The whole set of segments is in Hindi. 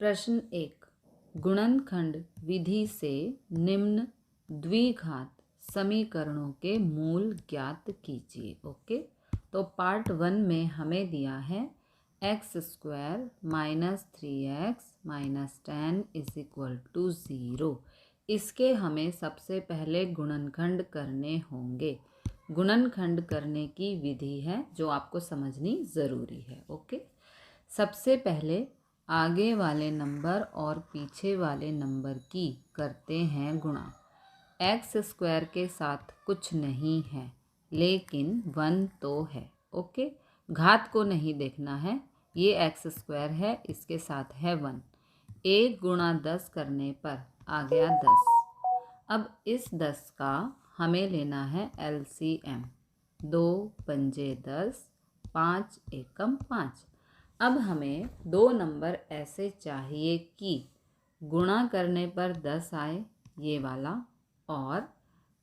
प्रश्न 1। गुणनखंड विधि से निम्न द्विघात समीकरणों के मूल ज्ञात कीजिए। ओके, तो पार्ट 1 में हमें दिया है x² minus 3x minus 10 is equal to 0। इसके हमें सबसे पहले गुणनखंड करने होंगे। गुणनखंड करने की विधि है जो आपको समझनी ज़रूरी है। ओके, सबसे पहले आगे वाले नंबर और पीछे वाले नंबर की करते हैं गुणा। x² के साथ कुछ नहीं है लेकिन 1 तो है। ओके, घात को नहीं देखना है, ये x² है, इसके साथ है 1। 1 गुणा 10 करने पर आ गया 10। अब इस 10 का हमें लेना है LCM। 2 पंजे 10, 5 एकम 5। अब हमें दो नंबर ऐसे चाहिए कि गुणा करने पर 10 आए, ये वाला, और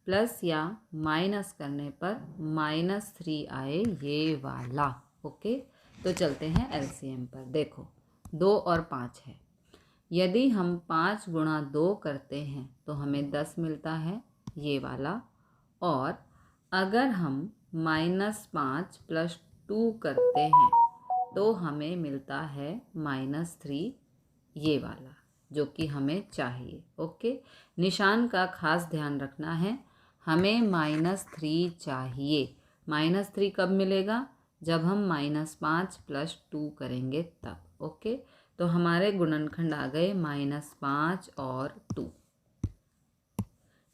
प्लस या माइनस करने पर -3 आए, ये वाला। ओके, तो चलते हैं LCM पर। देखो 2 और 5 है। यदि हम 5 गुणा 2 करते हैं तो हमें 10 मिलता है, ये वाला। और अगर हम -5 + 2 करते हैं तो हमें मिलता है -3, ये वाला, जो कि हमें चाहिए। ओके, निशान का खास ध्यान रखना है, हमें -3 चाहिए। -3 कब मिलेगा? जब हम -5 + 2 करेंगे तब। ओके, तो हमारे गुणनखंड आ गए -5 और 2।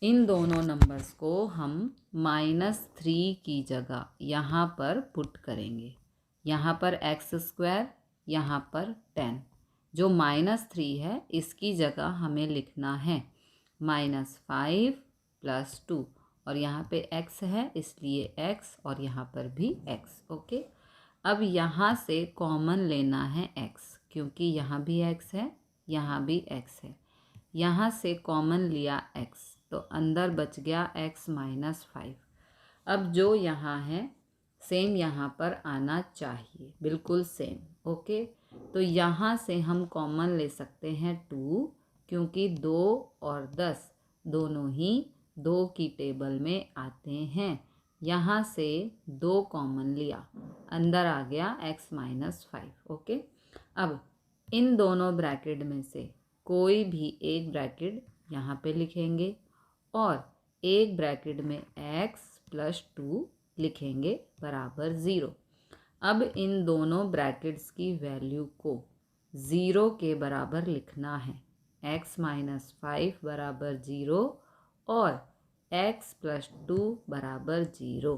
इन दोनों नंबर्स को हम -3 की जगह यहाँ पर पुट करेंगे। यहाँ पर x², यहाँ पर 10। जो -3 है इसकी जगह हमें लिखना है -5 + 2, और यहाँ पे x है इसलिए x, और यहाँ पर भी x। ओके, अब यहाँ से कॉमन लेना है x, क्योंकि यहाँ भी x है, यहाँ भी x है। यहाँ से कॉमन लिया x, तो अंदर बच गया x - 5। अब जो यहाँ है सेम यहाँ पर आना चाहिए, बिल्कुल सेम। ओके, तो यहाँ से हम कॉमन ले सकते हैं 2, क्योंकि 2 और 10 दोनों ही 2 की टेबल में आते हैं। यहाँ से 2 कॉमन लिया, अंदर आ गया x - 5। ओके, अब इन दोनों ब्रैकेट में से कोई भी एक ब्रैकेट यहाँ पे लिखेंगे और एक ब्रैकेट में x + 2 लिखेंगे बराबर 0। अब इन दोनों ब्रैकेट्स की वैल्यू को 0 के बराबर लिखना है। x - 5 बराबर 0 और x + 2 बराबर 0।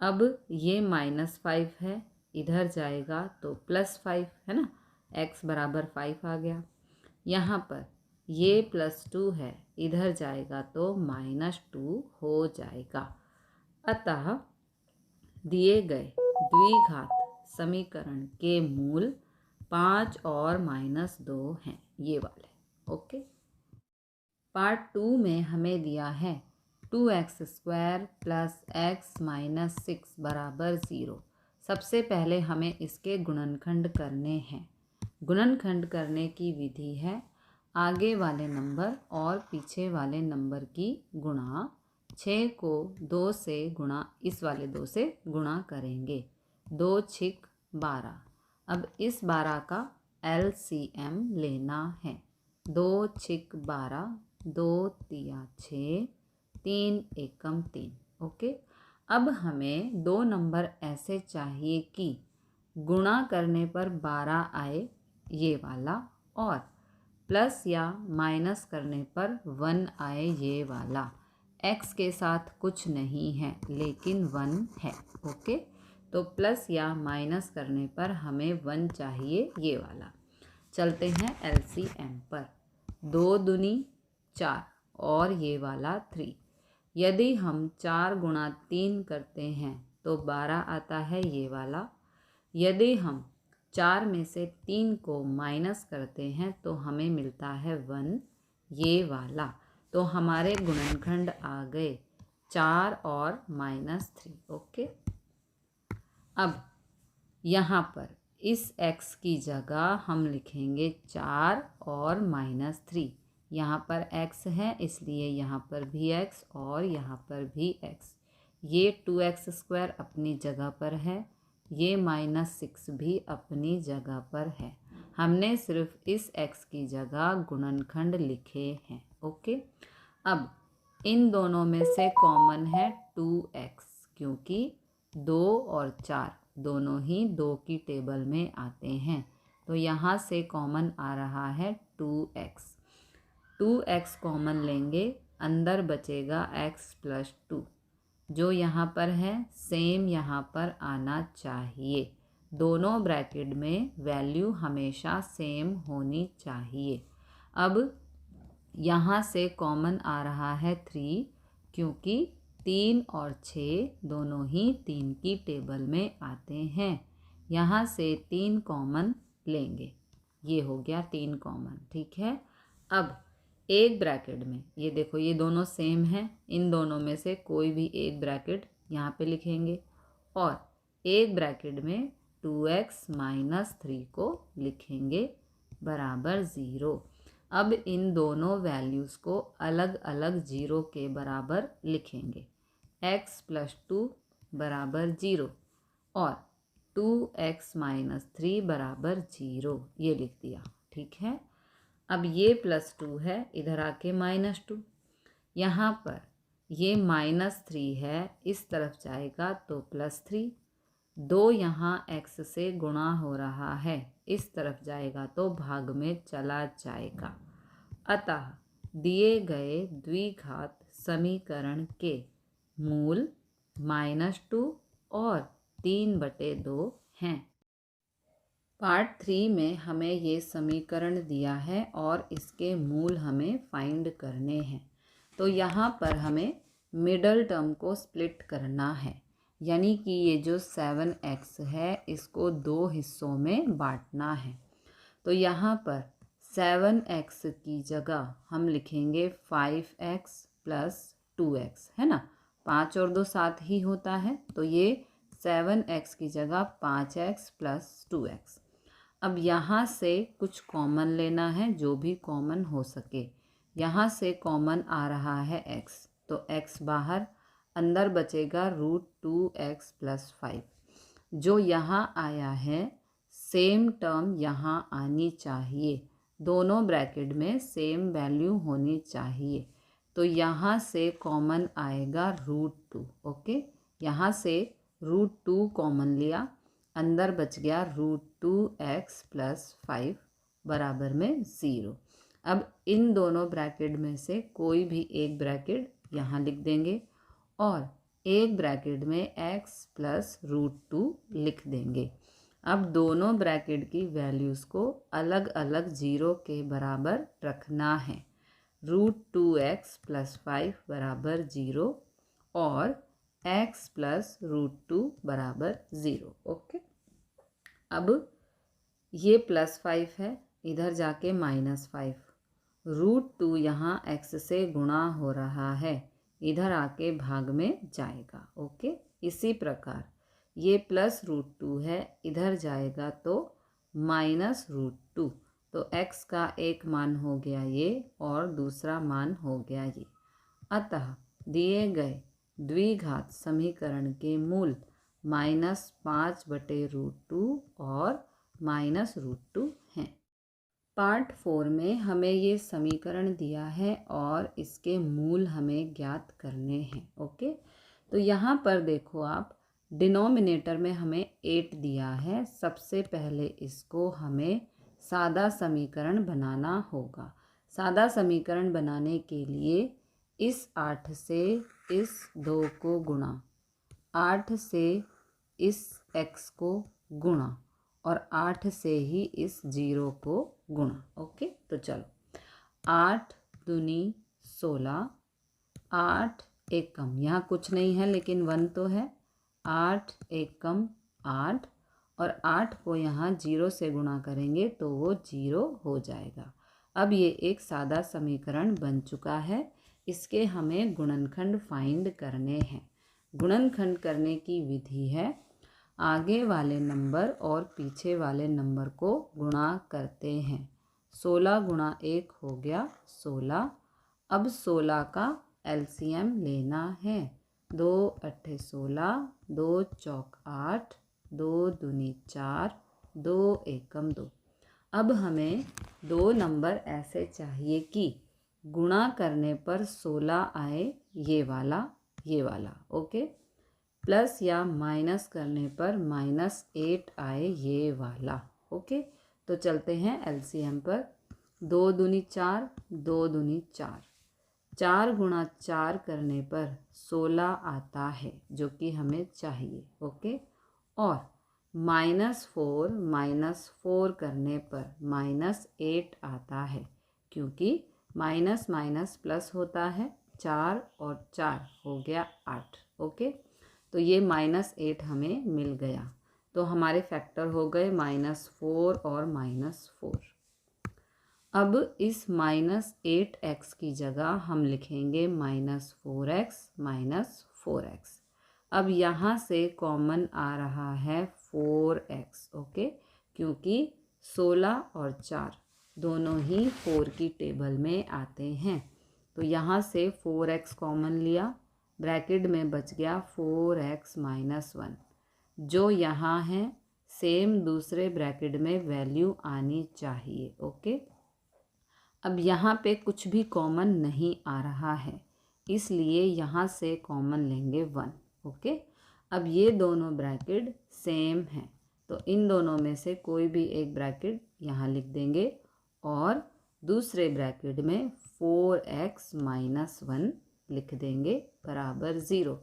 अब ये -5 है, इधर जाएगा तो +5 है ना, x बराबर 5 आ गया। यहाँ पर ये +2 है, इधर जाएगा तो -2 हो जाएगा। अतः दिए गए द्विघात समीकरण के मूल 5 और -2 हैं, ये वाले। ओके, पार्ट 2 में हमें दिया है 2x² + x - 6 बराबर 0। सबसे पहले हमें इसके गुणनखंड करने हैं। गुणनखंड करने की विधि है आगे वाले नंबर और पीछे वाले नंबर की गुणा। 6 को 2 से गुणा, इस वाले 2 से गुणा करेंगे। 2 6 12। अब इस 12 का LCM लेना है। 2 6 12, 2 3 6, 3 एकम 3। ओके, अब हमें दो नंबर ऐसे चाहिए कि गुणा करने पर 12 आए, ये वाला, और प्लस या माइनस करने पर 1 आए, ये वाला। x के साथ कुछ नहीं है लेकिन 1 है। ओके, तो प्लस या माइनस करने पर हमें 1 चाहिए, ये वाला। चलते हैं LCM पर। 2 दूनी 4 और ये वाला 3। यदि हम 4 गुणा 3 करते हैं तो 12 आता है, ये वाला। यदि हम 4 में से 3 को माइनस करते हैं तो हमें मिलता है 1, ये वाला। तो हमारे गुणनखंड आ गए 4 और -3। ओके, अब यहाँ पर इस x की जगह हम लिखेंगे 4 और -3। यहाँ पर x है इसलिए यहाँ पर भी x और यहाँ पर भी x। ये 2x² अपनी जगह पर है, ये -6 भी अपनी जगह पर है। हमने सिर्फ इस x की जगह गुणनखंड लिखे हैं। ओके, अब इन दोनों में से कॉमन है 2x, क्योंकि 2 और 4 दोनों ही 2 की टेबल में आते हैं। तो यहाँ से कॉमन आ रहा है 2x। 2x कॉमन लेंगे, अंदर बचेगा x + 2। जो यहाँ पर है सेम यहाँ पर आना चाहिए। दोनों ब्रैकेट में वैल्यू हमेशा सेम होनी चाहिए। अब यहाँ से कॉमन आ रहा है 3, क्योंकि 3 और 6 दोनों ही 3 की टेबल में आते हैं। यहाँ से 3 कॉमन लेंगे, ये हो गया 3 कॉमन। ठीक है, अब एक ब्रैकेट में ये देखो ये दोनों सेम हैं, इन दोनों में से कोई भी एक ब्रैकेट यहाँ पे लिखेंगे और एक ब्रैकेट में 2x - 3 को लिखेंगे बराबर 0। अब इन दोनों वैल्यूज़ को अलग अलग 0 के बराबर लिखेंगे। x + 2 बराबर 0 और 2x - 3 बराबर 0, ये लिख दिया। ठीक है, अब ये +2 है, इधर आके -2। यहाँ पर ये -3 है, इस तरफ जाएगा तो +3। 2 यहाँ x से गुणा हो रहा है, इस तरफ जाएगा तो भाग में चला जाएगा। अतः दिए गए द्विघात समीकरण के मूल -2 और 3/2 हैं। पार्ट 3 में हमें ये समीकरण दिया है और इसके मूल हमें फाइंड करने हैं। तो यहाँ पर हमें मिडल टर्म को स्प्लिट करना है, यानी कि ये जो 7x है इसको 2 हिस्सों में बांटना है। तो यहाँ पर 7x की जगह हम लिखेंगे 5x + 2x, है ना। 5 और 2 7 ही होता है, तो ये 7x की जगह 5x + 2x। अब यहाँ से कुछ कॉमन लेना है, जो भी कॉमन हो सके। यहाँ से कॉमन आ रहा है x, तो x बाहर, अंदर बचेगा √2x + 5। जो यहाँ आया है सेम टर्म यहाँ आनी चाहिए, दोनों ब्रैकेट में सेम वैल्यू होनी चाहिए। तो यहाँ से कॉमन आएगा √2। ओके, यहाँ से √2 कॉमन लिया, अंदर बच गया √2x + 5 बराबर में 0। अब इन दोनों ब्रैकेट में से कोई भी एक ब्रैकेट यहाँ लिख देंगे और एक ब्रैकेट में x + √2 लिख देंगे। अब दोनों ब्रैकेट की वैल्यूज़ को अलग अलग 0 के बराबर रखना है। √2x + 5 बराबर 0 और x + √2 बराबर 0। ओके, अब ये +5 है, इधर जाके -5। √2 यहाँ x से गुणा हो रहा है, इधर आके भाग में जाएगा। ओके, इसी प्रकार ये +√2 है, इधर जाएगा तो -√2। तो x का एक मान हो गया ये और दूसरा मान हो गया ये। अतः दिए गए द्विघात समीकरण के मूल -5/√2 और -√2 हैं। पार्ट 4 में हमें ये समीकरण दिया है और इसके मूल हमें ज्ञात करने हैं। ओके, तो यहाँ पर देखो आप, डिनोमिनेटर में हमें 8 दिया है। सबसे पहले इसको हमें सादा समीकरण बनाना होगा। सादा समीकरण बनाने के लिए इस 8 से इस 2 को गुणा, 8 से इस x को गुणा और 8 से ही इस 0 को गुणा। ओके, तो चलो, 8 दूनी 16, 8 एक कम, यहाँ कुछ नहीं है लेकिन 1 तो है, 8 एक कम 8 और 8 को यहाँ 0 से गुणा करेंगे तो वो 0 हो जाएगा। अब ये एक सादा समीकरण बन चुका है। इसके हमें गुणनखंड फाइंड करने हैं। गुणनखंड करने की विधि है, आगे वाले नंबर और पीछे वाले नंबर को गुणा करते हैं। 16 गुणा 1 हो गया 16। अब 16 का एलसीएम लेना है। 2 अट्ठे 16, 2 चौक 8, 2 दूनी 4, 2 एकम 2। अब हमें दो नंबर ऐसे चाहिए कि गुणा करने पर 16 आए, ये वाला ओके, प्लस या माइनस करने पर -8 आए, ये वाला ओके। तो चलते हैं एलसीएम पर। 2 दूनी 4, 2 दूनी 4, 4 गुणा 4 करने पर 16 आता है, जो कि हमें चाहिए ओके। और -4 करने पर -8 आता है, क्योंकि माइनस माइनस प्लस होता है। 4 और 4 हो गया 8 ओके। तो ये -8 हमें मिल गया। तो हमारे फैक्टर हो गए -4 और -4। अब इस -8x की जगह हम लिखेंगे -4x 4x। अब यहाँ से कॉमन आ रहा है 4x ओके, क्योंकि 16 और 4 दोनों ही 4 की टेबल में आते हैं। तो यहाँ से 4x कॉमन लिया, ब्रैकेट में बच गया 4x - 1, जो यहाँ है सेम दूसरे ब्रैकेट में वैल्यू आनी चाहिए ओके। अब यहाँ पे कुछ भी कॉमन नहीं आ रहा है, इसलिए यहाँ से कॉमन लेंगे 1 ओके। अब ये दोनों ब्रैकेट सेम हैं, तो इन दोनों में से कोई भी एक ब्रैकेट यहाँ लिख देंगे और दूसरे ब्रैकेट में 4x - 1 लिख देंगे बराबर 0।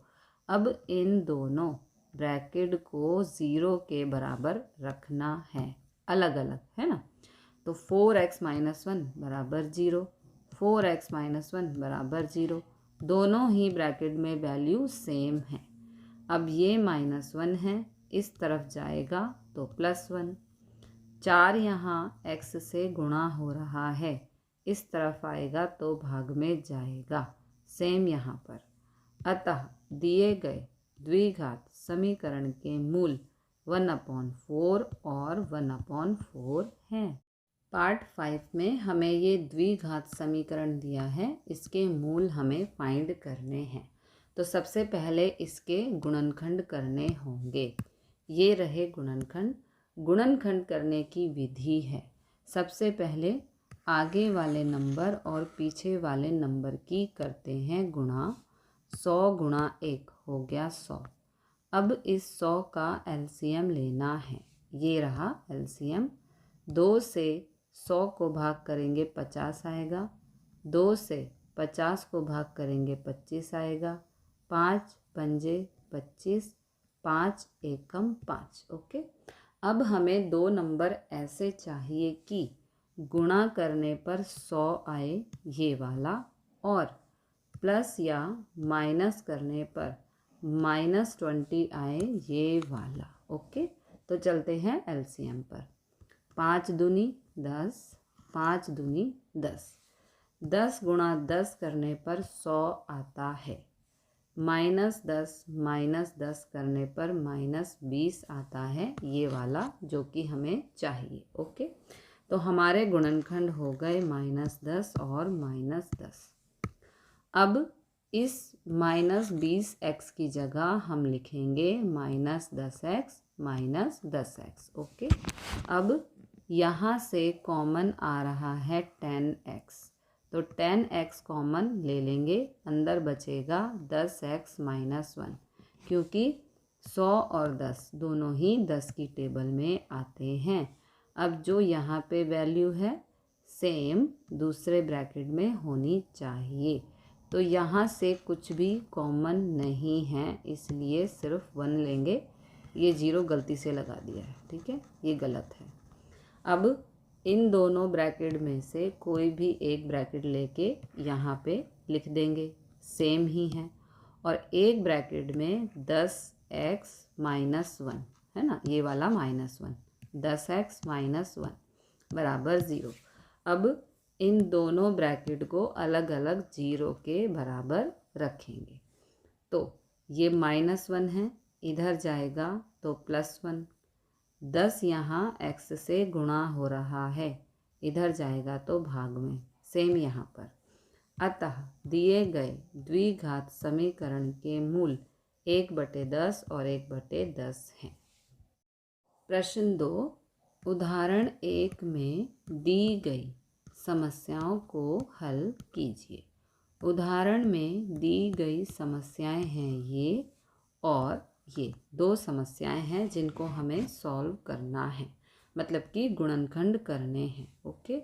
अब इन दोनों ब्रैकेट को 0 के बराबर रखना है, अलग अलग है ना। तो 4x - 1 बराबर 0, 4x - 1 बराबर 0, दोनों ही ब्रैकेट में वैल्यू सेम है। अब ये -1 है, इस तरफ जाएगा तो +1। 4 यहाँ x से गुणा हो रहा है, इस तरफ आएगा तो भाग में जाएगा, सेम यहाँ पर। अतः दिए गए द्विघात समीकरण के मूल 1/4 और 1/4 हैं। पार्ट 5 में हमें ये द्विघात समीकरण दिया है, इसके मूल हमें फाइंड करने हैं। तो सबसे पहले इसके गुणनखंड करने होंगे। ये रहे गुणनखंड। गुणनखंड करने की विधि है, सबसे पहले आगे वाले नंबर और पीछे वाले नंबर की करते हैं गुणा। 100 गुणा 1 हो गया 100। अब इस 100 का एलसीएम लेना है, ये रहा एलसीएम। 2 से 100 को भाग करेंगे 50 आएगा, 2 से 50 को भाग करेंगे 25 आएगा, 5 पंजे 25, 5 एकम 5 ओके। अब हमें दो नंबर ऐसे चाहिए कि गुणा करने पर 100 आए, ये वाला, और प्लस या माइनस करने पर -20 आए, ये वाला ओके। तो चलते हैं एलसीएम पर। 5 दूनी 10, 5 दूनी 10, 10 गुणा 10 करने पर 100 आता है। -10 करने पर -20 आता है, ये वाला, जो कि हमें चाहिए ओके। तो हमारे गुणनखंड हो गए -10 और -10। अब इस -20x की जगह हम लिखेंगे -10x - 10x ओके। अब यहाँ से कॉमन आ रहा है 10x, तो 10x कॉमन ले लेंगे, अंदर बचेगा 10x - 1, क्योंकि 100 और 10 दोनों ही 10 की टेबल में आते हैं। अब जो यहाँ पे वैल्यू है सेम दूसरे ब्रैकेट में होनी चाहिए, तो यहाँ से कुछ भी कॉमन नहीं है, इसलिए सिर्फ 1 लेंगे। ये 0 गलती से लगा दिया है, ठीक है, ये गलत है। अब इन दोनों ब्रैकेट में से कोई भी एक ब्रैकेट लेके यहाँ पे लिख देंगे, सेम ही है। और एक ब्रैकेट में 10x - 1 है ना, ये वाला -1, 10x - 1 बराबर 0। अब इन दोनों ब्रैकेट को अलग अलग 0 के बराबर रखेंगे। तो ये -1 है, इधर जाएगा तो +1। 10 यहाँ x से गुणा हो रहा है, इधर जाएगा तो भाग में, सेम यहाँ पर। अतः दिए गए द्विघात समीकरण के मूल 1/10 और 1/10 हैं। प्रश्न 2, उदाहरण 1 में दी गई समस्याओं को हल कीजिए। उदाहरण में दी गई समस्याएं हैं ये, और ये 2 समस्याएं हैं जिनको हमें सॉल्व करना है, मतलब कि गुणनखंड करने हैं। ओके,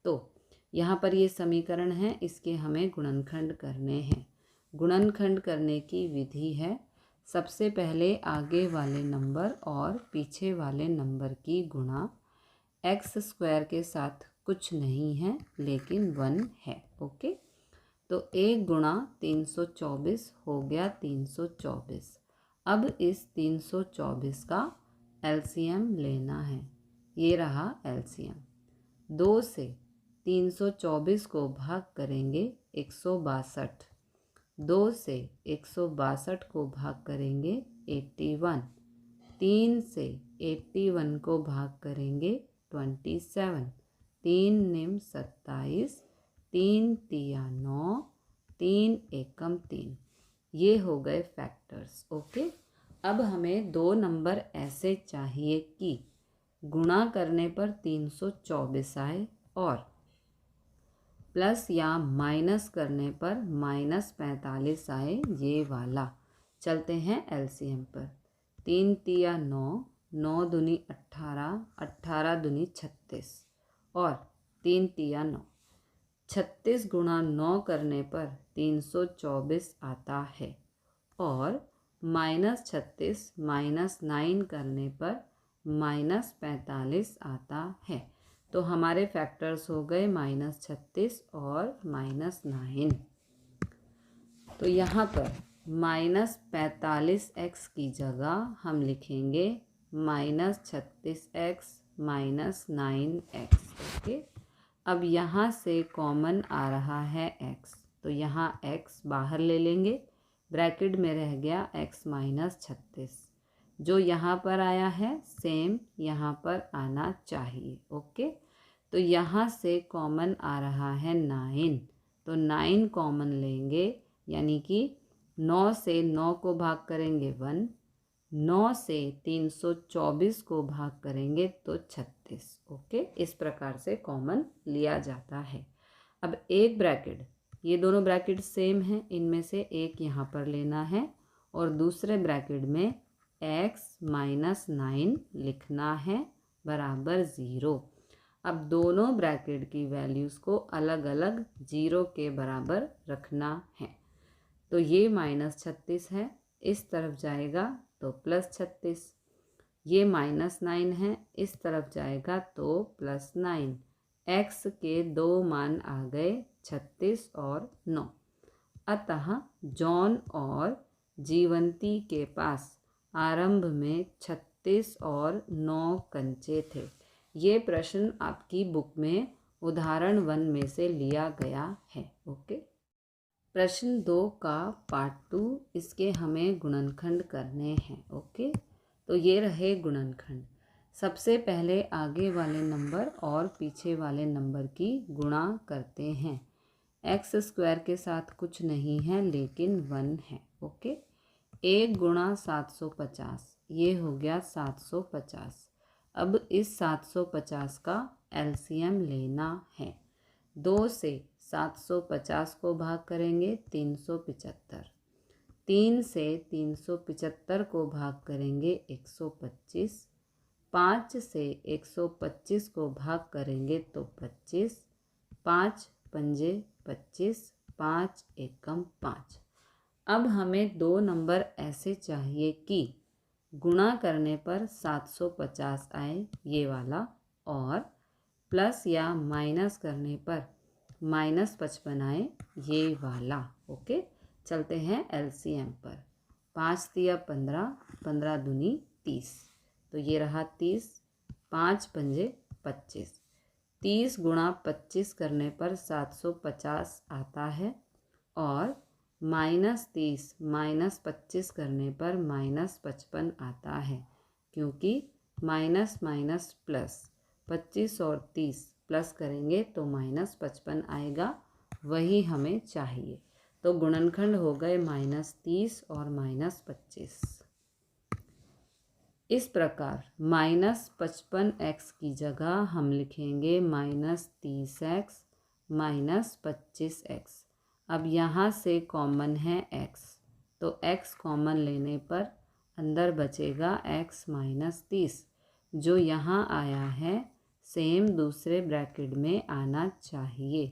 तो यहाँ पर ये समीकरण है, इसके हमें गुणनखंड करने हैं। गुणनखंड करने की विधि है, सबसे पहले आगे वाले नंबर और पीछे वाले नंबर की गुणा। x² के साथ कुछ नहीं है लेकिन 1 है। ओके, तो 1 गुणा 324 हो गया 324। अब इस 324 का एलसीएम लेना है, ये रहा एलसीएम। 2 से 324 को भाग करेंगे 162, 2 से 162 को भाग करेंगे 81, 3 से 81 को भाग करेंगे 27, 3 निम 27, 3 तिया 9, 3 एकम 3। ये हो गए फैक्टर्स। ओके, अब हमें 2 नंबर ऐसे चाहिए कि गुणा करने पर 324 आए और प्लस या माइनस करने पर -45 आए, ये वाला। चलते हैं एलसीएम पर। 3 तिया 9, 9 दूनी 18, 18 दूनी 36 और 3 तिया 9। 36 गुणा 9 करने पर 324 आता है और -36 -9 करने पर -45 आता है। तो हमारे फैक्टर्स हो गए -36 और -9। तो यहाँ पर -45x की जगह हम लिखेंगे -36x -9x। ओके, अब यहाँ से कॉमन आ रहा है x, तो यहाँ x बाहर ले लेंगे, ब्रैकेट में रह गया x -36। जो यहाँ पर आया है सेम यहाँ पर आना चाहिए। ओके, तो यहाँ से कॉमन आ रहा है 9, तो 9 कॉमन लेंगे, यानी कि 9 से 9 को भाग करेंगे 1, 9 से 324 को भाग करेंगे तो 36। ओके, इस प्रकार से कॉमन लिया जाता है। अब एक ब्रैकेट, ये दोनों ब्रैकेट सेम हैं, इनमें से एक यहाँ पर लेना है और दूसरे ब्रैकेट में x -9 लिखना है बराबर 0। अब दोनों ब्रैकेट की वैल्यूज़ को अलग अलग 0 के बराबर रखना है। तो ये -36 है, इस तरफ जाएगा तो +36, ये -9 है, इस तरफ जाएगा तो +9। x के 2 मान आ गए 36 और 9। अतः जॉन और जीवंती के पास आरंभ में 36 और 9 कंचे थे। ये प्रश्न आपकी बुक में उदाहरण 1 में से लिया गया है। ओके, प्रश्न 2 का पार्ट 2, इसके हमें गुणनखंड करने हैं। ओके, तो ये रहे गुणनखंड। सबसे पहले आगे वाले नंबर और पीछे वाले नंबर की गुणा करते हैं। x² के साथ कुछ नहीं है लेकिन 1 है। ओके, 1 गुणा 750, ये हो गया 750। अब इस 750 का एलसीएम लेना है। 2 से 750 को भाग करेंगे 375, 3 से 375 को भाग करेंगे 125, 5 से 125 को भाग करेंगे तो 25, 5 पंजे 25, 5 एकम 5। अब हमें 2 नंबर ऐसे चाहिए कि गुणा करने पर 750 आए, ये वाला, और प्लस या माइनस करने पर -55 आए, ये वाला। ओके, चलते हैं एलसीएम पर। 5 तिया 15, 15 दूनी 30, तो ये रहा 30, 5 पंजे 25। 30 गुणा 25 करने पर 750 आता है और -30 -25 करने पर -55 आता है। क्योंकि माइनस माइनस प्लस 25 और 30 प्लस करेंगे तो -55 आएगा, वही हमें चाहिए। तो गुणनखंड हो गए -30 और -25। इस प्रकार -55x की जगह हम लिखेंगे -30x -25x। अब यहाँ से कॉमन है x, तो x कॉमन लेने पर अंदर बचेगा x -30, जो यहाँ आया है सेम दूसरे ब्रैकेट में आना चाहिए।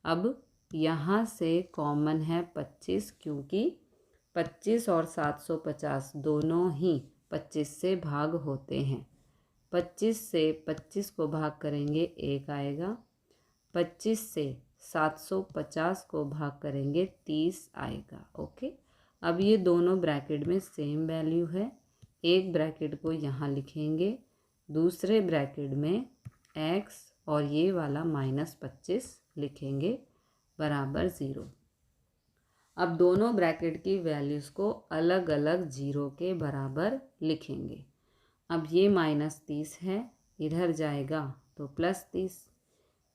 अब यहाँ से कॉमन है 25, क्योंकि 25 और 750 दोनों ही 25 से भाग होते हैं। 25 से 25 को भाग करेंगे 1 आएगा, 25 से 750 को भाग करेंगे 30 आएगा। ओके, अब ये दोनों ब्रैकेट में सेम वैल्यू है। एक ब्रैकेट को यहाँ लिखेंगे, दूसरे ब्रैकेट में x और ये वाला -25 लिखेंगे बराबर 0। अब दोनों ब्रैकेट की वैल्यूज़ को अलग अलग 0 के बराबर लिखेंगे। अब ये -30 है, इधर जाएगा तो +30,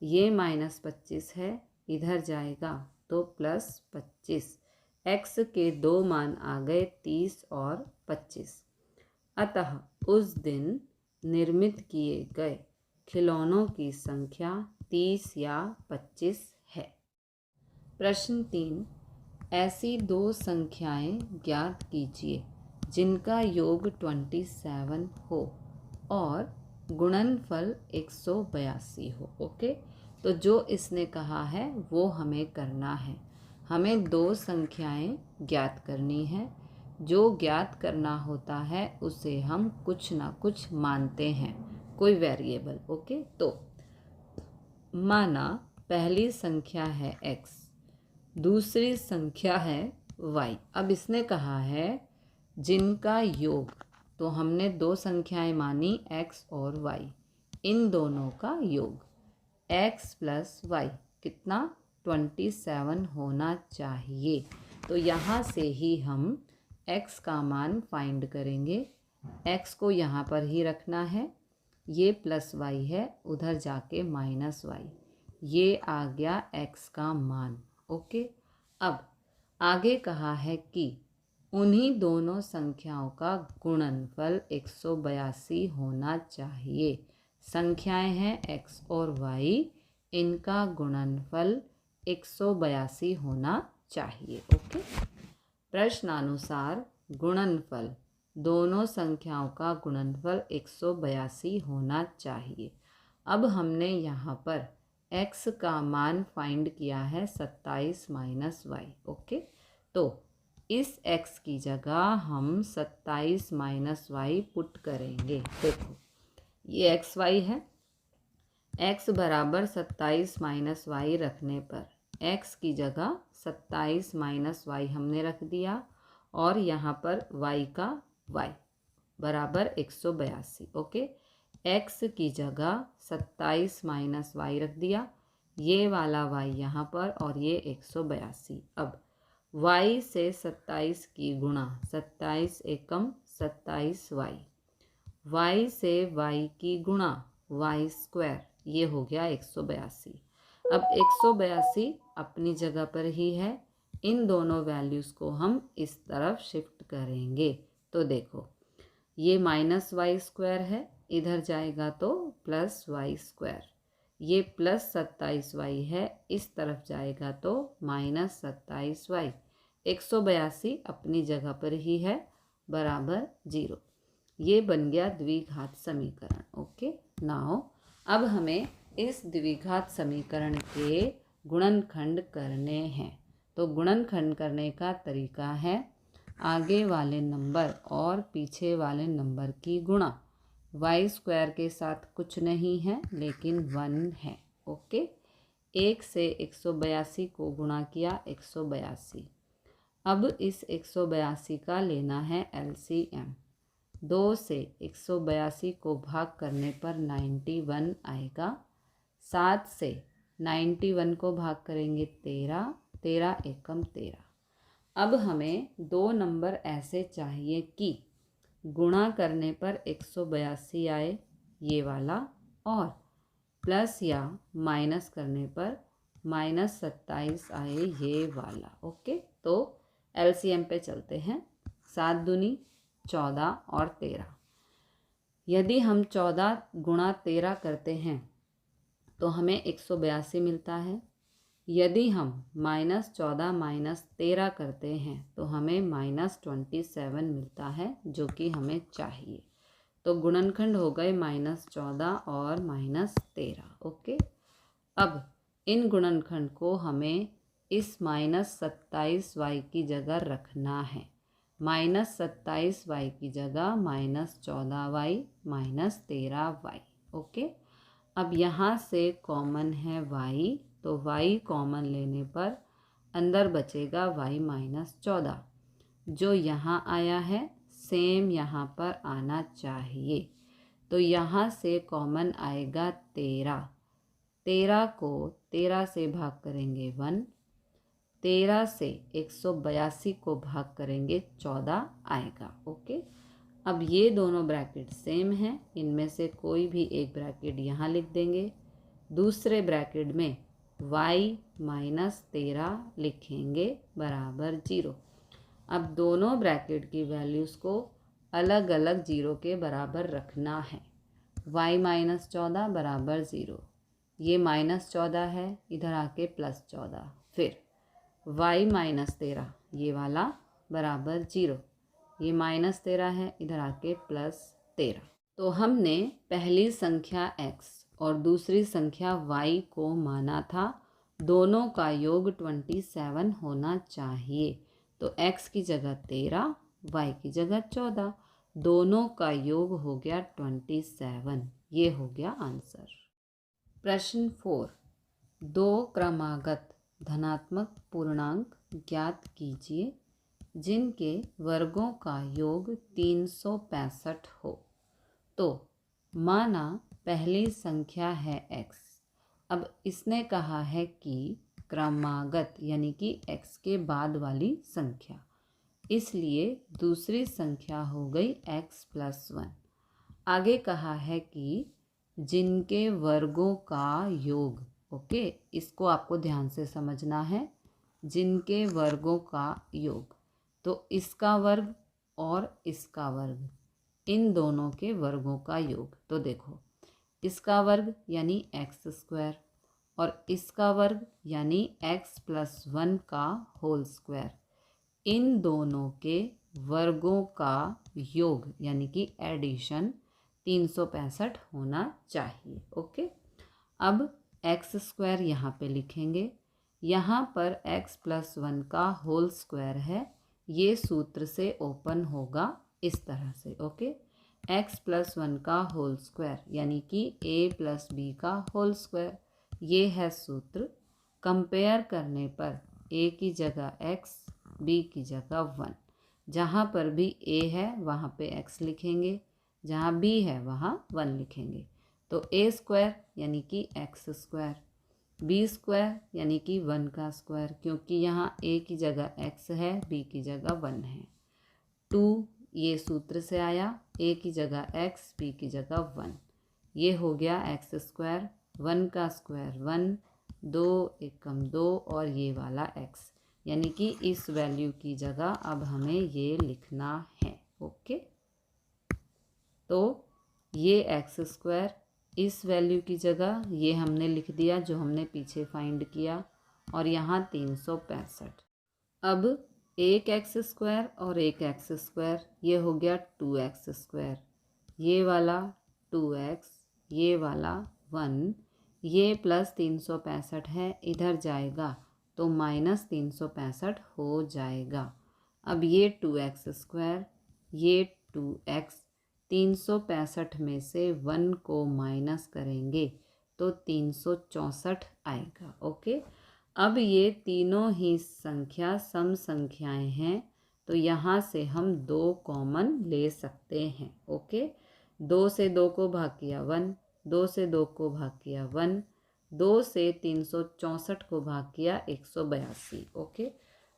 ये -25 है, इधर जाएगा तो +25। x के दो मान आ गए 30 और 25। अतः उस दिन निर्मित किए गए खिलौनों की संख्या 30 या 25 है। प्रश्न 3, ऐसी दो संख्याएं ज्ञात कीजिए जिनका योग 27 हो और गुणनफल 182 हो। ओके, तो जो इसने कहा है वो हमें करना है। हमें दो संख्याएं ज्ञात करनी है। जो ज्ञात करना होता है उसे हम कुछ ना कुछ मानते हैं, कोई वेरिएबल। ओके, तो माना पहली संख्या है x, दूसरी संख्या है y। अब इसने कहा है जिनका योग, तो हमने दो संख्याएं मानी x और y, इन दोनों का योग x + y कितना 27 होना चाहिए। तो यहाँ से ही हम x का मान फाइंड करेंगे। x को यहाँ पर ही रखना है, ये +y है, उधर जाके -y, ये आ गया x का मान। ओके, अब आगे कहा है कि उन्हीं दोनों संख्याओं का गुणनफल 182 होना चाहिए। संख्याएं हैं x और y, इनका गुणनफल 182 होना चाहिए। ओके, प्रश्नानुसार गुणनफल, दोनों संख्याओं का गुणनफल 182 होना चाहिए। अब हमने यहाँ पर x का मान फाइंड किया है 27 - y। ओके, तो इस x की जगह हम 27 - y पुट करेंगे। देखो ये xy है, x बराबर 27 - y रखने पर x की जगह 27 - y हमने रख दिया, और यहाँ पर y का y बराबर 182। ओके, x की जगह 27 - y रख दिया, ये वाला y यहाँ पर और ये 182। अब y से 27 की गुणा, 27 एकम 27y, y से y की गुणा y², ये हो गया 182। अब 182 अपनी जगह पर ही है, इन दोनों वैल्यूज़ को हम इस तरफ शिफ्ट करेंगे। तो देखो ये -y² है, इधर जाएगा तो +y², ये +27y है, इस तरफ जाएगा तो -27y। 182 अपनी जगह पर ही है, बराबर 0। ये बन गया द्विघात समीकरण। ओके, नाउ अब हमें इस द्विघात समीकरण के गुणनखंड करने हैं। तो गुणनखंड करने का तरीका है आगे वाले नंबर और पीछे वाले नंबर की गुणा। y² के साथ कुछ नहीं है लेकिन 1 है। ओके, 1 से 182 को गुणा किया 182। अब इस 182 का लेना है LCM। 2 से 182 को भाग करने पर 91 आएगा। 7 से 91 को भाग करेंगे 13, 13 एकम 13। अब हमें दो नंबर ऐसे चाहिए कि गुणा करने पर 182 आए ये वाला, और प्लस या माइनस करने पर -27 आए ये वाला। ओके, तो एलसीएम पे चलते हैं। 7 दूनी 14 और 13। यदि हम 14 गुणा 13 करते हैं तो हमें 182 मिलता है। यदि हम -14 -13 करते हैं तो हमें -27 मिलता है, जो कि हमें चाहिए। तो गुणनखंड हो गए -14 और -13। ओके, अब इन गुणनखंड को हमें इस -27y की जगह रखना है। -27y की जगह -14y -13y। ओके, अब यहाँ से कॉमन है y, तो y कॉमन लेने पर अंदर बचेगा y -14, जो यहाँ आया है सेम यहाँ पर आना चाहिए। तो यहाँ से कॉमन आएगा 13। 13 को 13 से भाग करेंगे 1, 13 से 182 को भाग करेंगे 14 आएगा। ओके, अब ये दोनों ब्रैकेट सेम हैं, इनमें से कोई भी एक ब्रैकेट यहाँ लिख देंगे। दूसरे ब्रैकेट में y -13 लिखेंगे बराबर 0। अब दोनों ब्रैकेट की वैल्यूज़ को अलग अलग 0 के बराबर रखना है। y -14 बराबर 0, ये -14 है, इधर आके +14, फिर y -13 ये वाला बराबर 0, ये -13 है, इधर आके +13। तो हमने पहली संख्या x और दूसरी संख्या y को माना था दोनों का योग 27 होना चाहिए। तो x की जगह 13, y की जगह 14, दोनों का योग हो गया 27। ये हो गया आंसर। प्रश्न 4, 2 क्रमागत धनात्मक पूर्णांक ज्ञात कीजिए जिनके वर्गों का योग 365 हो। तो माना पहली संख्या है x। अब इसने कहा है कि क्रमागत यानी कि x के बाद वाली संख्या, इसलिए दूसरी संख्या हो गई x + 1। आगे कहा है कि जिनके वर्गों का योग, ओके, इसको आपको ध्यान से समझना है, जिनके वर्गों का योग, तो इसका वर्ग और इसका वर्ग, इन दोनों के वर्गों का योग। तो देखो, इसका वर्ग यानी x² और इसका वर्ग यानी x + 1 का होल स्क्वायर, इन दोनों के वर्गों का योग यानी कि एडिशन 365 होना चाहिए। ओके, अब x² यहाँ पे लिखेंगे, यहाँ पर x + 1 का होल स्क्वायर है, ये सूत्र से ओपन होगा इस तरह से। ओके, x + 1 का होल स्क्वायर यानी कि a + b का होल स्क्वायर, ये है सूत्र। कंपेयर करने पर a की जगह x, b की जगह 1, जहाँ पर भी a है वहाँ पे x लिखेंगे, जहाँ b है वहाँ 1 लिखेंगे। तो a² यानी कि x², b² यानी कि 1 का स्क्वायर, क्योंकि यहाँ a की जगह x है, b की जगह 1 है। 2 ये सूत्र से आया, a की जगह x, b की जगह 1, ये हो गया x², 1 का स्क्वायर 1, 2 एकम 2 और ये वाला x, यानी कि इस वैल्यू की जगह अब हमें ये लिखना है। ओके, तो ये x² इस वैल्यू की जगह ये हमने लिख दिया जो हमने पीछे फाइंड किया, और यहाँ 365। अब एक x² और एक x², ये हो गया 2x², ये वाला 2x, ये वाला 1, ये प्लस 365 है, इधर जाएगा तो -365 हो जाएगा। अब ये 2x², ये 2x, 365 में से 1 को माइनस करेंगे तो 364 आएगा। ओके, अब ये तीनों ही संख्या सम संख्याएं हैं, तो यहाँ से हम 2 कॉमन ले सकते हैं। ओके, 2 से 2 को भाग किया 1, 2 से 2 को भाग किया 1, 2 से 364 को भाग किया 182। ओके,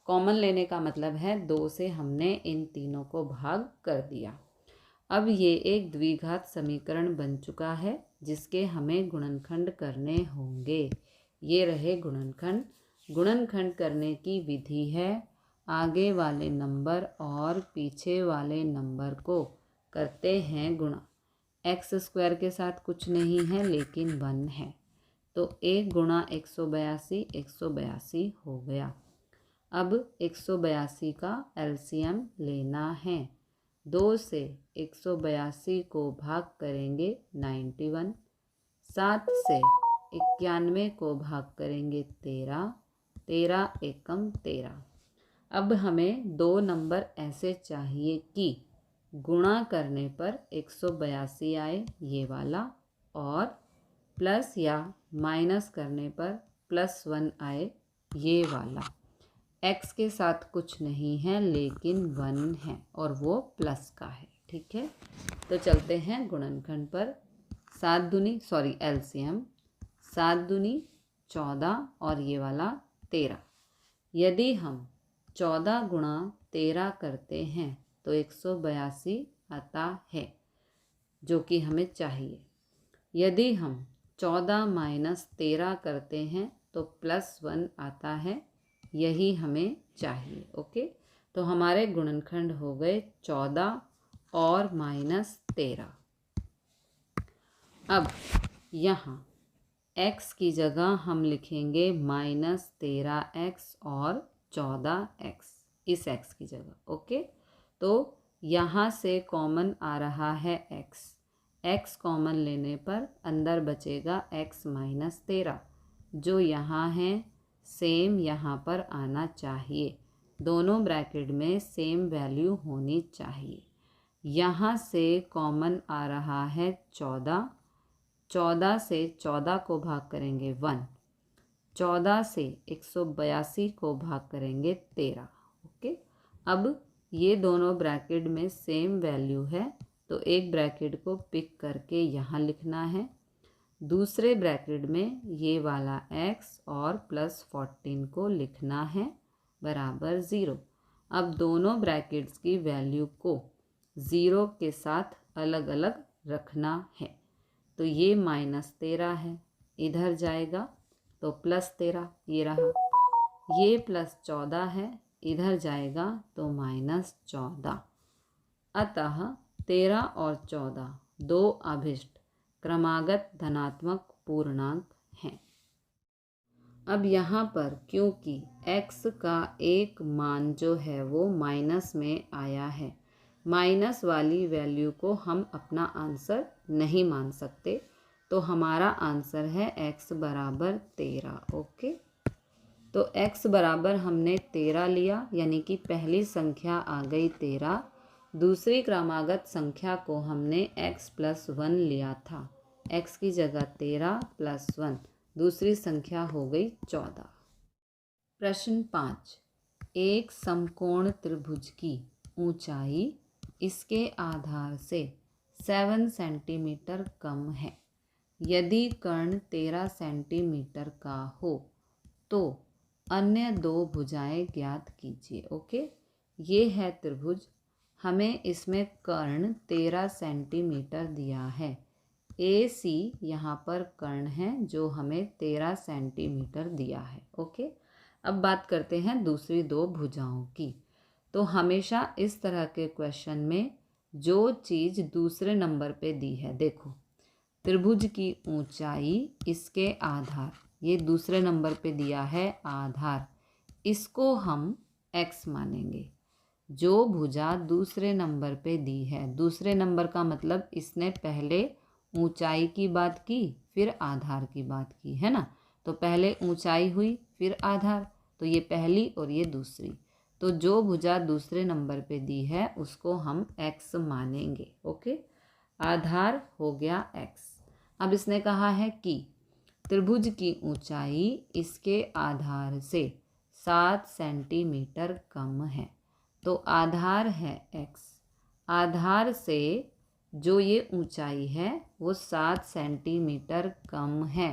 कॉमन लेने का मतलब है 2 से हमने इन तीनों को भाग कर दिया। अब ये एक द्विघात समीकरण बन चुका है जिसके हमें गुणनखंड करने होंगे। ये रहे गुणनखंड। गुणनखंड करने की विधि है आगे वाले नंबर और पीछे वाले नंबर को करते हैं गुणा। एक्स स्क्वायर के साथ कुछ नहीं है लेकिन 1 है, तो 1 गुणा 182 182 हो गया। अब 182 का एलसीएम लेना है। 2 से 182 को भाग करेंगे 91, 7 से 91 को भाग करेंगे 13, 13 एकम 13। अब हमें दो नंबर ऐसे चाहिए कि गुणा करने पर 182 आए, ये वाला, और प्लस या माइनस करने पर +1 आए, ये वाला। x के साथ कुछ नहीं है लेकिन 1 है और वो प्लस का है। ठीक है, तो चलते हैं गुणनखंड पर। 7 दूनी एलसीएम 7 दूनी 14 और ये वाला 13। यदि हम 14 गुणा 13 करते हैं तो 182 आता है जो कि हमें चाहिए। यदि हम 14 माइनस 13 करते हैं तो +1 आता है, यही हमें चाहिए। ओके, तो हमारे गुणनखंड हो गए 14 और -13। अब यहाँ x की जगह हम लिखेंगे -13x और 14x, इस x की जगह। ओके, तो यहाँ से कॉमन आ रहा है x कॉमन लेने पर अंदर बचेगा x -13, जो यहाँ है सेम यहाँ पर आना चाहिए। दोनों ब्रैकेट में सेम वैल्यू होनी चाहिए। यहाँ से कॉमन आ रहा है 14, 14 से 14 को भाग करेंगे 1, 14 से 182 को भाग करेंगे 13। ओके, अब ये दोनों ब्रैकेट में सेम वैल्यू है तो एक ब्रैकेट को पिक करके यहाँ लिखना है, दूसरे ब्रैकेट में ये वाला x और +14 को लिखना है बराबर 0। अब दोनों ब्रैकेट्स की वैल्यू को 0 के साथ अलग अलग रखना है। तो ये -13 है, इधर जाएगा तो +13, ये रहा। ये +14 है, इधर जाएगा तो -14। अतः 13 और 14 दो अभिष्ट क्रमागत धनात्मक पूर्णांक हैं। अब यहाँ पर क्योंकि x का एक मान जो है वो माइनस में आया है, माइनस वाली वैल्यू को हम अपना आंसर नहीं मान सकते, तो हमारा आंसर है x बराबर 13। ओके, तो x बराबर हमने 13 लिया, यानी कि पहली संख्या आ गई 13, दूसरी क्रमागत संख्या को हमने x + 1 लिया था, x की जगह 13 + 1, दूसरी संख्या हो गई 14। प्रश्न 5, एक समकोण त्रिभुज की ऊंचाई इसके आधार से 7 सेंटीमीटर कम है। यदि कर्ण 13 सेंटीमीटर का हो तो अन्य दो भुजाएं ज्ञात कीजिए। ओके, ये है त्रिभुज, हमें इसमें कर्ण 13 सेंटीमीटर दिया है। AC यहाँ पर कर्ण है जो हमें 13 सेंटीमीटर दिया है। ओके, अब बात करते हैं दूसरी दो भुजाओं की। तो हमेशा इस तरह के क्वेश्चन में जो चीज़ दूसरे नंबर पे दी है, देखो त्रिभुज की ऊंचाई इसके आधार, ये दूसरे नंबर पे दिया है आधार, इसको हम x मानेंगे। जो भुजा दूसरे नंबर पे दी है, दूसरे नंबर का मतलब इसने पहले ऊंचाई की बात की फिर आधार की बात की, है ना। तो पहले ऊंचाई हुई फिर आधार, तो ये पहली और ये दूसरी। तो जो भुजा दूसरे नंबर पे दी है उसको हम x मानेंगे। ओके, आधार हो गया x। अब इसने कहा है कि त्रिभुज की ऊंचाई इसके आधार से 7 सेंटीमीटर कम है, तो आधार है x, आधार से जो ये ऊंचाई है वो 7 सेंटीमीटर कम है,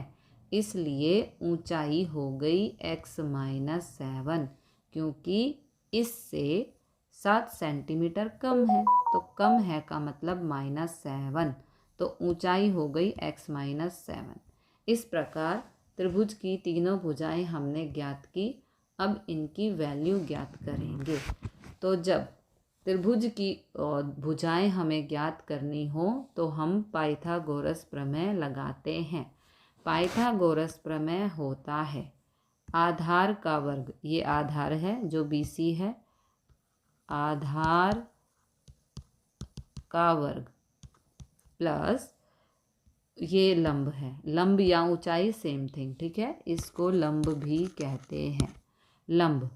इसलिए ऊंचाई हो गई x - 7, क्योंकि इससे 7 सेंटीमीटर कम है, तो कम है का मतलब -7, तो ऊंचाई हो गई x -7। इस प्रकार त्रिभुज की तीनों भुजाएं हमने ज्ञात की। अब इनकी वैल्यू ज्ञात करेंगे। तो जब त्रिभुज की भुजाएं हमें ज्ञात करनी हो तो हम पाइथागोरस प्रमेय लगाते हैं। पाइथागोरस प्रमेय होता है आधार का वर्ग, ये आधार है जो BC है, आधार का वर्ग प्लस ये लंब है, लंब या ऊंचाई सेम थिंग, ठीक है, इसको लंब भी कहते हैं। लंब,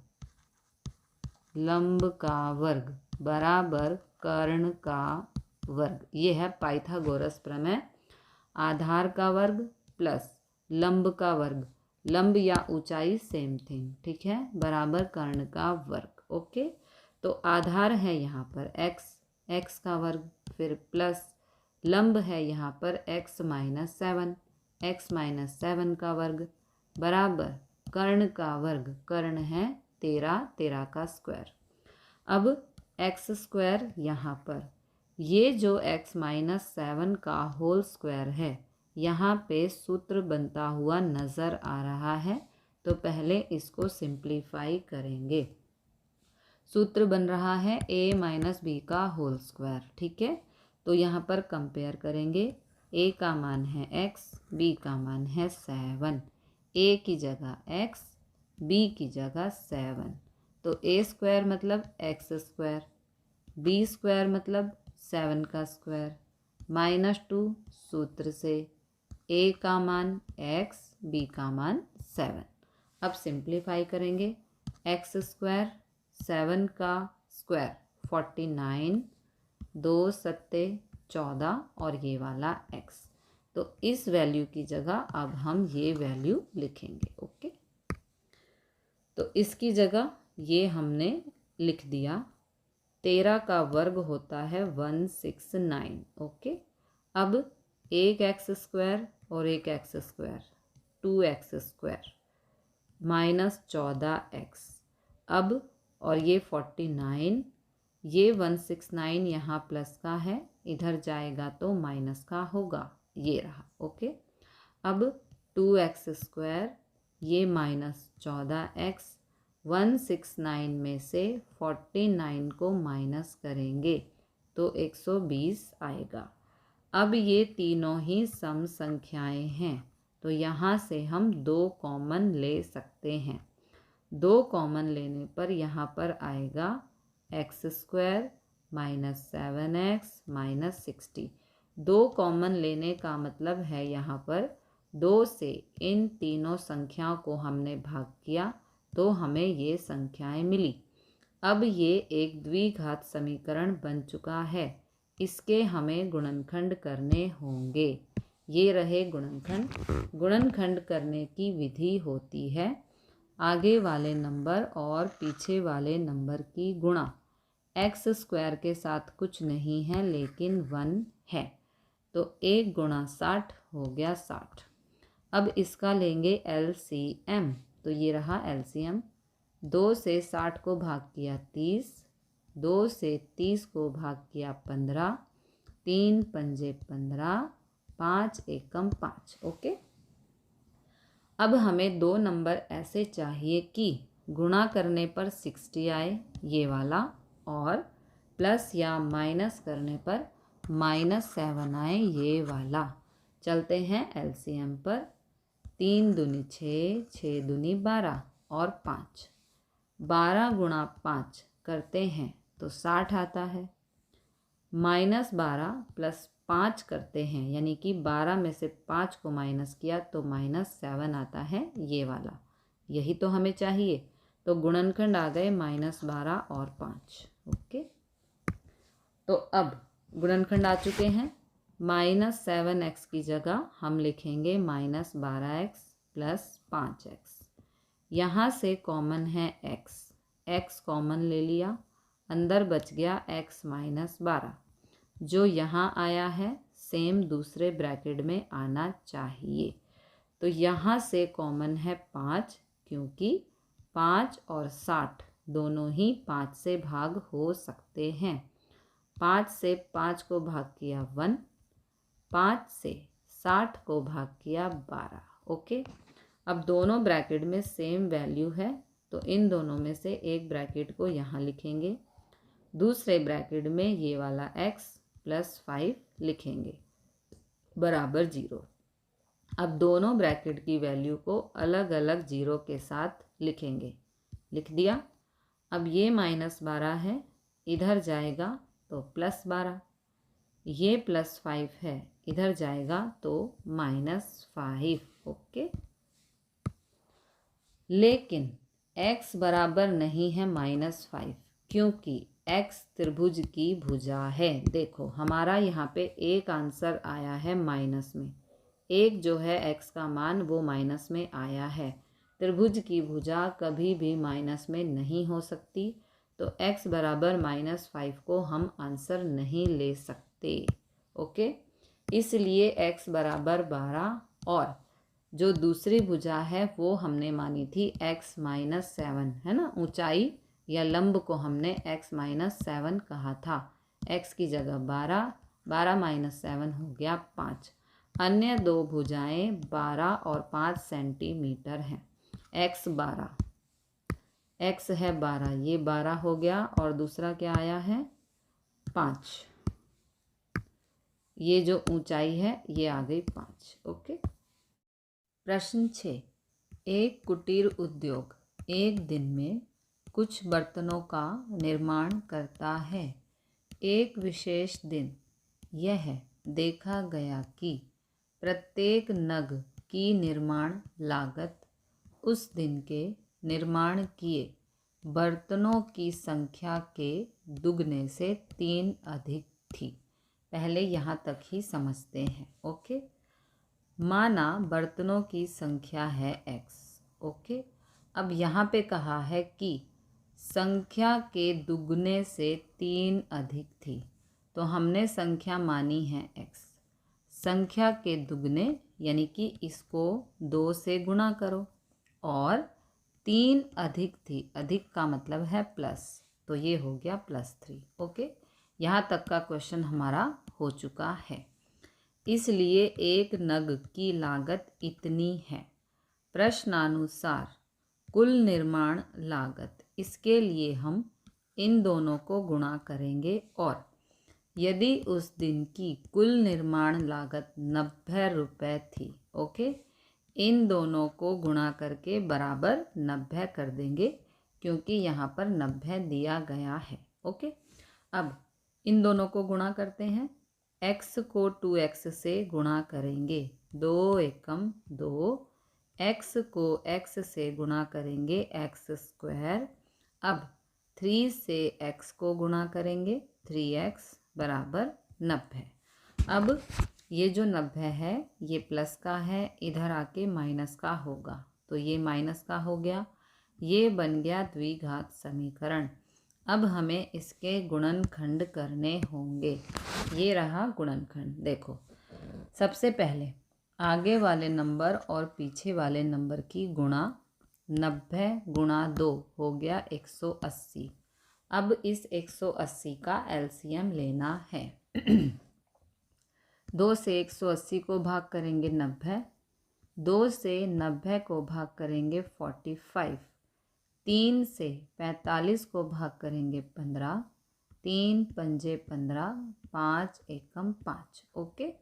लंब का वर्ग बराबर कर्ण का वर्ग, ये है पाइथागोरस प्रमेय। आधार का वर्ग प्लस लंब का वर्ग, लंब या ऊंचाई सेम थिंग, ठीक है, बराबर कर्ण का वर्ग। ओके, तो आधार है यहाँ पर x का वर्ग, फिर प्लस लंब है यहाँ पर x -7 का वर्ग बराबर कर्ण का वर्ग, कर्ण है 13 का स्क्वायर। अब x स्क्वायर यहाँ पर, ये जो x -7 का होल स्क्वायर है यहाँ पे सूत्र बनता हुआ नज़र आ रहा है, तो पहले इसको सिंप्लीफाई करेंगे। सूत्र बन रहा है a - b का होल स्क्वायर, ठीक है। तो यहाँ पर कंपेयर करेंगे, a का मान है x, b का मान है 7, a की जगह x, b की जगह 7, तो a स्क्वायर मतलब x स्क्वायर, b स्क्वायर मतलब 7 का स्क्वायर, -2 सूत्र से a का मान x, b का मान 7। अब सिंप्लीफाई करेंगे, x स्क्वायर 7 का स्क्वायर 49, 2 सत्ते 14 और ये वाला x, तो इस वैल्यू की जगह अब हम ये वैल्यू लिखेंगे। ओके, तो इसकी जगह ये हमने लिख दिया, 13 का वर्ग होता है 169। ओके, अब एक x स्क्वायर और एक x square 2x square -14x, अब और ये 49, ये 169 यहाँ प्लस का है, इधर जाएगा तो माइनस का होगा, ये रहा। ओके, अब 2x स्क्वायर, ये -14x, 169 में से 49 को माइनस करेंगे तो 120 आएगा। अब ये तीनों ही सम संख्याएं हैं, तो यहाँ से हम 2 कॉमन ले सकते हैं। 2 कॉमन लेने पर यहाँ पर आएगा x स्क्वायर -7x -60। 2 कॉमन लेने का मतलब है यहाँ पर 2 से इन तीनों संख्याओं को हमने भाग किया तो हमें ये संख्याएं मिली। अब ये एक द्विघात समीकरण बन चुका है, इसके हमें गुणनखंड करने होंगे। ये रहे गुणनखंड। गुणनखंड करने की विधि होती है आगे वाले नंबर और पीछे वाले नंबर की गुणा। x स्क्वायर के साथ कुछ नहीं है लेकिन 1 है, तो 1 गुणा 60 हो गया 60। अब इसका लेंगे LCM, तो ये रहा LCM। 2 से 60 को भाग किया 30, 2 से 30 को भाग किया 15, 3 पंजे 15, 5 एकम 5। ओके, अब हमें 2 नंबर ऐसे चाहिए कि गुणा करने पर 60 आए, ये वाला, और प्लस या माइनस करने पर -7 आए, ये वाला। चलते हैं LCM पर। 3 दूनी 6, 6 दूनी 12 और 5, 12 गुणा 5 करते हैं तो 60 आता है। -12 प्लस 5 करते हैं, यानी कि 12 में से 5 को माइनस किया तो -7 आता है, ये वाला। यही तो हमें चाहिए, तो गुणनखंड आ गए -12 और 5। ओके, तो अब गुणनखंड आ चुके हैं। -7x की जगह हम लिखेंगे -12x प्लस 5x। यहाँ से कॉमन है x कॉमन ले लिया, अंदर बच गया x -12। जो यहाँ आया है सेम दूसरे ब्रैकेट में आना चाहिए, तो यहाँ से कॉमन है 5, क्योंकि 5 और 60 दोनों ही 5 से भाग हो सकते हैं। 5 से 5 को भाग किया 1, 5 से 60 को भाग किया 12। ओके, अब दोनों ब्रैकेट में सेम वैल्यू है तो इन दोनों में से एक ब्रैकेट को यहाँ लिखेंगे, दूसरे ब्रैकेट में ये वाला x + 5 लिखेंगे बराबर 0। अब दोनों ब्रैकेट की वैल्यू को अलग अलग 0 के साथ लिखेंगे। लिख दिया। अब ये -12 है, इधर जाएगा तो +12, ये +5 है, इधर जाएगा तो -5। ओके, लेकिन x बराबर नहीं है -5 क्योंकि x त्रिभुज की भुजा है। देखो हमारा यहाँ पे एक आंसर आया है माइनस में, एक जो है x का मान वो माइनस में आया है। त्रिभुज की भुजा कभी भी माइनस में नहीं हो सकती, तो x बराबर -5 को हम आंसर नहीं ले सकते। ओके, इसलिए x बराबर 12 और जो दूसरी भुजा है वो हमने मानी थी x - 7, है ना। ऊंचाई या लंब को हमने x - 7 कहा था। x की जगह 12, 12 - 7 हो गया 5। अन्य दो भुजाएं 12 और 5 सेंटीमीटर हैं। x 12, x है 12, ये 12 हो गया और दूसरा क्या आया है 5। ये जो ऊंचाई है ये आ गई 5। ओके, प्रश्न 6। एक कुटीर उद्योग एक दिन में कुछ बर्तनों का निर्माण करता है। एक विशेष दिन यह देखा गया कि प्रत्येक नग की निर्माण लागत उस दिन के निर्माण किए बर्तनों की संख्या के दुगने से 3 अधिक थी। पहले यहाँ तक ही समझते हैं। ओके, माना बर्तनों की संख्या है x। ओके, अब यहाँ पे कहा है कि संख्या के दुगने से 3 अधिक थी, तो हमने संख्या मानी है x। संख्या के दुगने यानी कि इसको 2 से गुणा करो और 3 अधिक थी, अधिक का मतलब है प्लस, तो ये हो गया +3। ओके, यहाँ तक का क्वेश्चन हमारा हो चुका है। इसलिए एक नग की लागत इतनी है। प्रश्नानुसार कुल निर्माण लागत, इसके लिए हम इन दोनों को गुणा करेंगे और यदि उस दिन की कुल निर्माण लागत 90 रुपये थी, ओके, इन दोनों को गुणा करके बराबर 90 कर देंगे क्योंकि यहाँ पर 90 दिया गया है। ओके, अब इन दोनों को गुणा करते हैं। x को 2x से गुणा करेंगे, 2 एकम 2, x को x से गुणा करेंगे x²। अब 3 से x को गुणा करेंगे 3x बराबर 90। अब ये जो 90 है ये प्लस का है, इधर आके माइनस का होगा, तो ये माइनस का हो गया, ये बन गया द्विघात समीकरण। अब हमें इसके गुणनखंड करने होंगे। ये रहा गुणनखंड। देखो सबसे पहले आगे वाले नंबर और पीछे वाले नंबर की गुणा, 90 गुणा 2 हो गया 180। अब इस 180 का एलसीएम लेना है। 2 से 180 को भाग करेंगे 90, 2 से 90 को भाग करेंगे 45, 3 से 45 को भाग करेंगे 15, 3 पंजे 15, 5 एकम 5। ओके,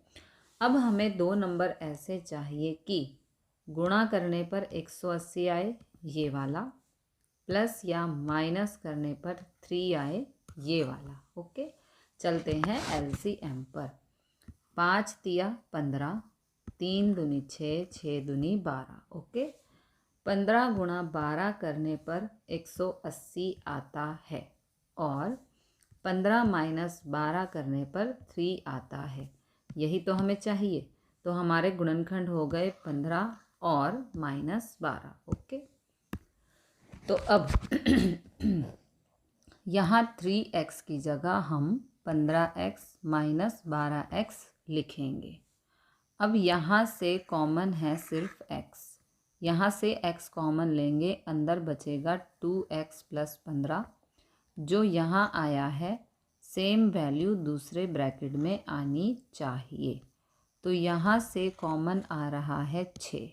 अब हमें दो नंबर ऐसे चाहिए कि गुणा करने पर 180 आए ये वाला, प्लस या माइनस करने पर 3 आए ये वाला। ओके, चलते हैं एलसीएम पर। 5 तिया 15, 3 दूनी 6, 6 दूनी 12। ओके, 15 गुणा 12 करने पर 180 आता है और 15 माइनस 12 करने पर 3 आता है। यही तो हमें चाहिए, तो हमारे गुणनखंड हो गए 15 और -12। ओके, तो अब यहाँ 3x की जगह हम 15x - 12x लिखेंगे। अब यहाँ से कॉमन है सिर्फ x, यहाँ से x कॉमन लेंगे, अंदर बचेगा 2x + 15। जो यहाँ आया है सेम वैल्यू दूसरे ब्रैकेट में आनी चाहिए। तो यहाँ से कॉमन आ रहा है 6।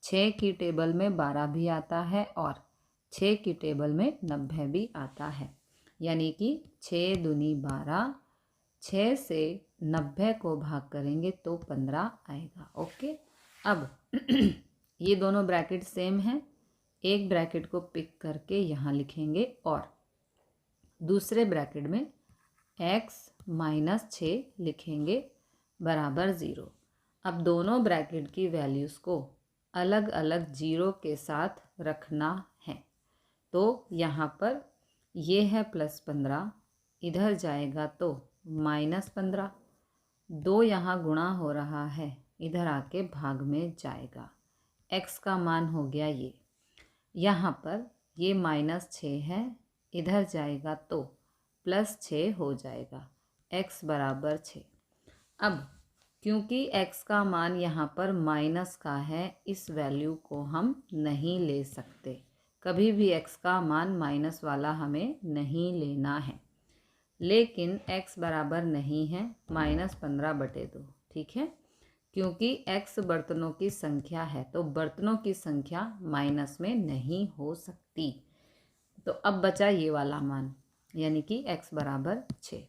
6 की टेबल में 12 भी आता है और 6 की टेबल में 90 भी आता है, यानी कि 6 दूनी 12। 6 से 90 को भाग करेंगे तो 15 आएगा। ओके, अब ये दोनों ब्रैकेट सेम हैं, एक ब्रैकेट को पिक करके यहाँ लिखेंगे और दूसरे ब्रैकेट में x - 6 लिखेंगे बराबर 0। अब दोनों ब्रैकेट की वैल्यूज़ को अलग अलग 0 के साथ रखना है। तो यहाँ पर ये है +15, इधर जाएगा तो -15। 2 यहाँ गुणा हो रहा है, इधर आके भाग में जाएगा। x का मान हो गया ये, यहाँ पर ये -6 है, इधर जाएगा तो +6 हो जाएगा, x बराबर 6। अब क्योंकि x का मान यहाँ पर माइनस का है, इस वैल्यू को हम नहीं ले सकते। कभी भी x का मान माइनस वाला हमें नहीं लेना है। लेकिन x बराबर नहीं है -15/2, ठीक है, क्योंकि x बर्तनों की संख्या है तो बर्तनों की संख्या माइनस में नहीं हो सकती। तो अब बचा ये वाला मान, यानी कि x बराबर 6।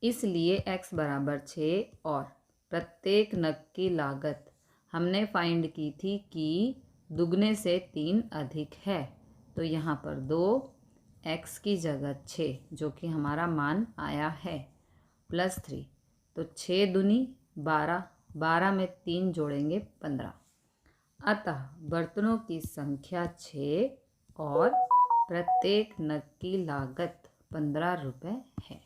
इसलिए x बराबर 6 और प्रत्येक नग की लागत हमने फाइंड की थी कि दुगने से 3 अधिक है। तो यहाँ पर 2x की जगह 6, जो कि हमारा मान आया है, +3। तो 6 दूनी 12, 12 में 3 जोड़ेंगे 15। अतः बर्तनों की संख्या 6 और प्रत्येक नग की लागत 15 रुपये है।